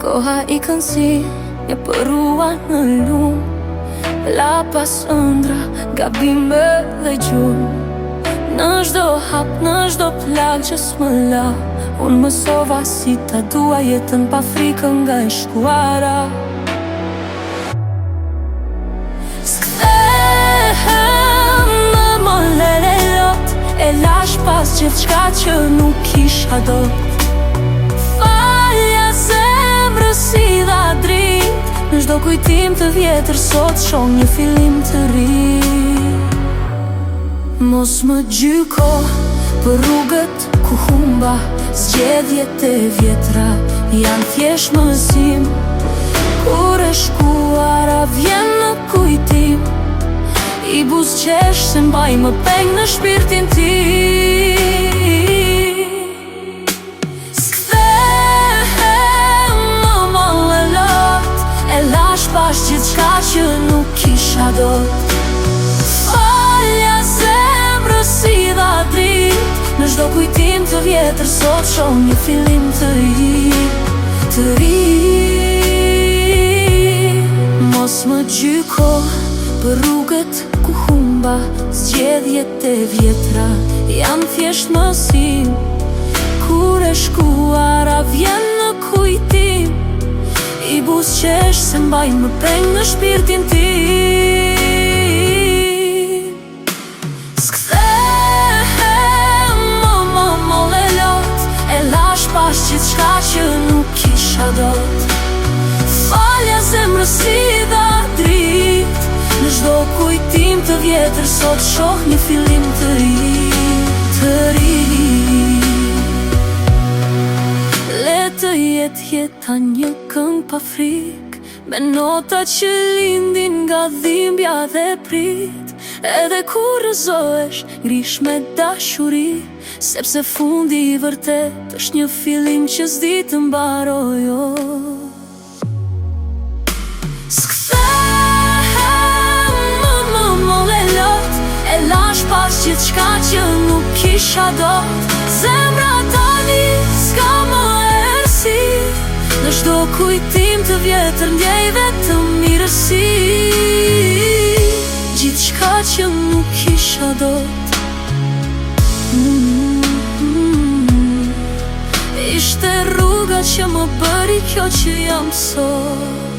Koha I këndsi një përrua në lumë, la pas ëndra, gabime dhe gjumë. Në çdo hap, në çdo plak që s'më la, unë mësova si ta dua jetën pa frikën nga e shkuara. S'kthehem më mollere lot, e lash pas gjithçka që nuk kisha dot. Falja zemrës si dha dritë, në çdo kujtim të vjetër sot shoh një fillim të ri. Mos më gjyko për rrugët ku humba, zgjedhjet e vjetra janë thjesht mësim. Kur e shkuara vjen në kujtim, I buzëqesh se mbaj më peng në shpirtin tim. S'kthehem më molle lot, e lash pas gjithçka që nuk kisha dot. Falja zemrës si dha dritë, në çdo kujtim të vjetër sot shoh një fillim të ri, të ri. Mos më gjyko për rrugët ku humba, zgjedhjet e vjetra janë thjesht mësim. Kur e shkuara vjen në kujtim, I buzëqesh se mbaj më peng në shpirtin tim. S'kthehem më molle lot, e lash pas gjithçka që nuk kisha dot. Falja zemrës si dha dritë, në çdo kujtim të vjetër sot shoh një fillim të ri, të ri. Le të jetë jeta një këngë pa frikë, me nota që lindin nga dhimbja dhe prit. Edhe kur rëzohesh, ngrish me dashuri, sepse fundi I vërtet është një fillim që s'di të mbaroj. S'kthehem më molle lot, e lash pas gjithçka që nuk kisha dot. Zemra tani s'ka më erësi, në çdo kujtim të vjetër ndjej vetëm mirësi. Gjithçka që nuk kisha dot, ishte rruga që më bëri kjo që jam sot.